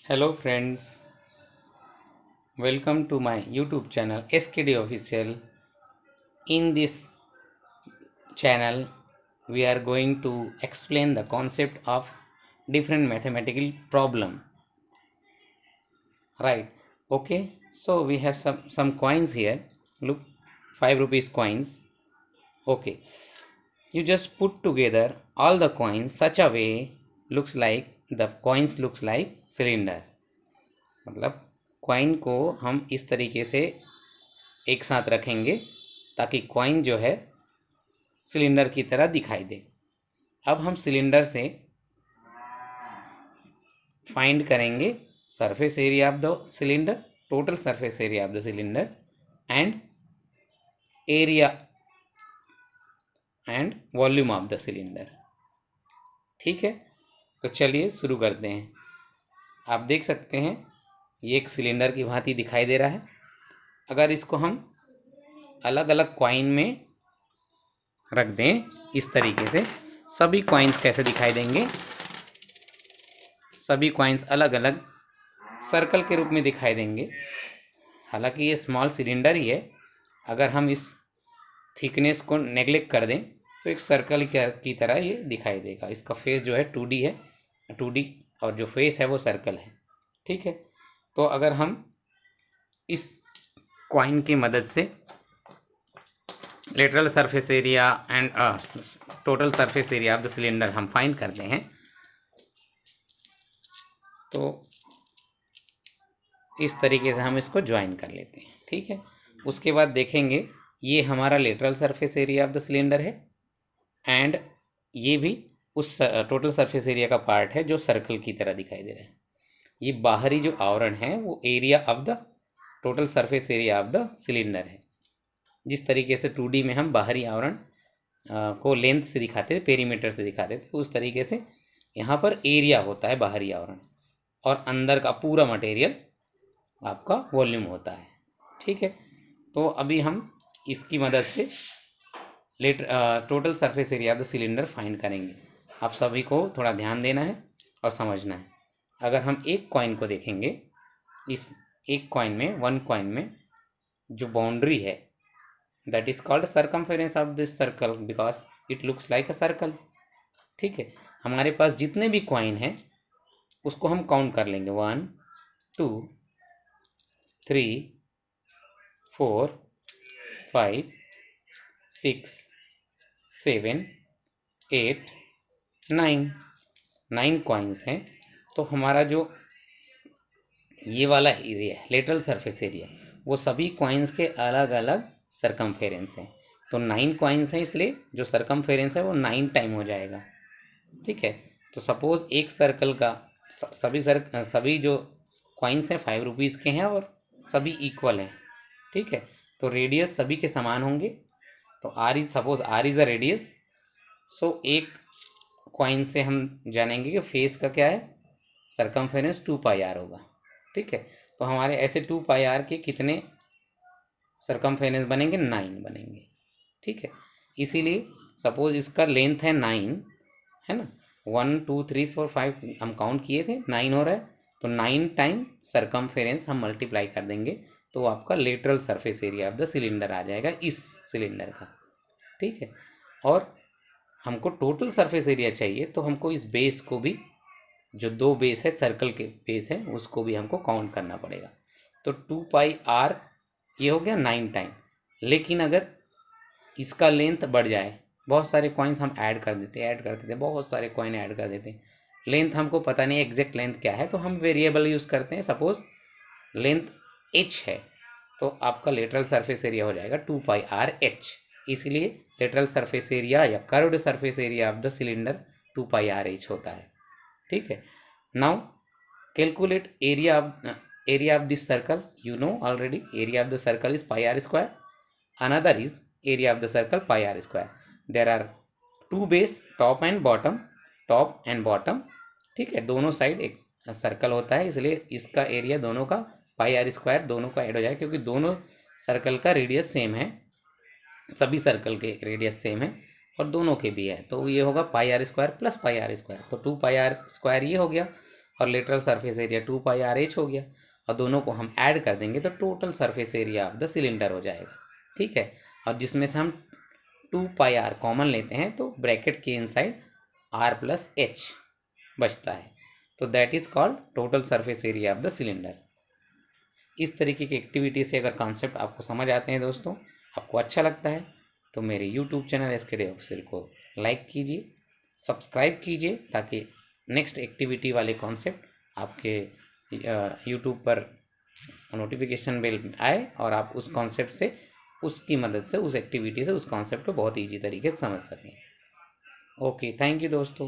Hello friends, welcome to my YouTube channel SKD Official. In this channel, we are going to explain the concept of different mathematical problem. Right? Okay. So we have some coins here. Look, 5 rupees coins. Okay. You just put together all the coins such a way looks like the coins looks like cylinder. मतलब coin को हम इस तरीके से एक साथ रखेंगे ताकि कॉइन जो है सिलेंडर की तरह दिखाई दे। अब हम सिलेंडर से फाइंड करेंगे surface area of the cylinder, total surface area of the cylinder and area and volume of the cylinder. ठीक है, तो चलिए शुरू करते हैं। आप देख सकते हैं ये एक सिलेंडर की भांति दिखाई दे रहा है। अगर इसको हम अलग अलग कॉइन में रख दें इस तरीके से, सभी कॉइन्स कैसे दिखाई देंगे? सभी कॉइन्स अलग अलग सर्कल के रूप में दिखाई देंगे। हालांकि ये स्मॉल सिलेंडर ही है, अगर हम इस थिकनेस को नेग्लेक्ट कर दें तो एक सर्कल की तरह ये दिखाई देगा। इसका फेस जो है 2D है, 2D और जो फेस है वो सर्कल है। ठीक है, तो अगर हम इस कॉइन की मदद से lateral surface area and total surface area of the cylinder हम फाइंड करते हैं, तो इस तरीके से हम इसको ज्वाइन कर लेते हैं। ठीक है, उसके बाद देखेंगे ये हमारा lateral surface area of the cylinder है एंड ये भी उस टोटल सरफेस एरिया का पार्ट है जो सर्कल की तरह दिखाई दे रहा है। ये बाहरी जो आवरण है वो area of the total surface area of the cylinder है। जिस तरीके से 2D में हम बाहरी आवरण को लेंथ से दिखाते थे, पेरीमीटर से दिखाते थे, उस तरीके से यहाँ पर एरिया होता है बाहरी आवरण और अंदर का पूरा मटेरियल आपका वॉल्यूम होता है। ठीक है, तो अभी हम इसकी मदद से total surface area of the cylinder find करेंगे। आप सभी को थोड़ा ध्यान देना है और समझना है। अगर हम एक कॉइन को देखेंगे, इस एक कॉइन में, वन कॉइन में जो बाउंड्री है that is called circumference of this circle because it looks like a circle. ठीक है, हमारे पास जितने भी कॉइन हैं उसको हम काउंट कर लेंगे। 1 2 3 4 5 6 7 8 9 कॉइन्स हैं। तो हमारा जो ये वाला एरिया है लेटरल सरफेस एरिया, वो सभी कॉइन्स के अलग अलग सरकमफेरेंस हैं। तो 9 कॉइन्स हैं, इसलिए जो सरकमफेरेंस है वो 9 टाइम हो जाएगा। ठीक है, तो सपोज एक सर्कल का सभी जो कॉइन्स हैं 5 रुपीज़ के हैं और सभी इक्वल हैं। ठीक है, तो रेडियस सभी के समान होंगे। तो suppose r is a radius, so एक कॉइन से हम जानेंगे कि फेस का क्या है, सरकमफेरेंस 2πr होगा। ठीक है, तो हमारे ऐसे 2πr के कितने सरकमफेरेंस बनेंगे? 9 बनेंगे। ठीक है, इसीलिए सपोज इसका लेंथ है 9, है ना, 1 2 3 4 5 हम काउंट किए थे, 9 हो रहा है, तो 9 टाइम सरकमफेरेंस हम मल्टीप्लाई कर देंगे तो आपका lateral surface area of the cylinder आ जाएगा इस सिलेंडर का। ठीक है, और हमको टोटल सरफेस एरिया चाहिए तो हमको इस बेस को भी, जो 2 बेस है सर्कल के बेस है, उसको भी हमको काउंट करना पड़ेगा। तो 2πr ये हो गया 9 टाइम। लेकिन अगर इसका लेंथ बढ़ जाए, बहुत सारे कॉइन्स हम ऐड करते थे, बहुत सारे कॉइन ऐड कर देते हैं, लेंथ हमको पता नहीं एग्जैक्ट लेंथ क्या है, तो हम वेरिएबल यूज़ करते हैं। सपोज लेंथ h है तो आपका लेटरल सरफेस एरिया हो जाएगा 2πrh। इसलिए लेटरल सरफेस एरिया या curved surface area of the cylinder 2πrh होता है। ठीक है, now calculate area of this circle. You know already area of the circle is pi r square. Another is area of the circle pi r square. There are two base, top and bottom. ठीक है, दोनों side एक circle होता है, इसलिए इसका area दोनों का पाई आर स्क्वायर दोनों का ऐड हो जाएगा, क्योंकि दोनों सर्कल का रेडियस सेम है, सभी सर्कल के रेडियस सेम है और दोनों के भी है, तो ये होगा pi r square plus pi r square. तो 2πr स्क्वायर ये हो गया और lateral surface area 2 pi r h हो गया, और दोनों को हम ऐड कर देंगे तो total surface area of the cylinder हो जाएगा। ठीक है, और जिसमें से हम 2 पाई आर कॉमन लेते हैं तो ब्रैकेट के इनसाइड आर प्लस एच बचता है, तो that is called total surface area of the cylinder. इस तरीके की एक्टिविटी से अगर कॉन्सेप्ट आपको समझ आते हैं दोस्तों, आपको अच्छा लगता है, तो मेरे यूट्यूब चैनल SKD ऑफिशियल को लाइक कीजिए, सब्सक्राइब कीजिए, ताकि नेक्स्ट एक्टिविटी वाले कॉन्सेप्ट आपके यूट्यूब पर नोटिफिकेशन बेल आए और आप उस कॉन्सेप्ट से, उसकी मदद से, उस एक्टिविटी से उस कॉन्सेप्ट को बहुत ईजी तरीके से समझ सकें। ओके, थैंक यू दोस्तों।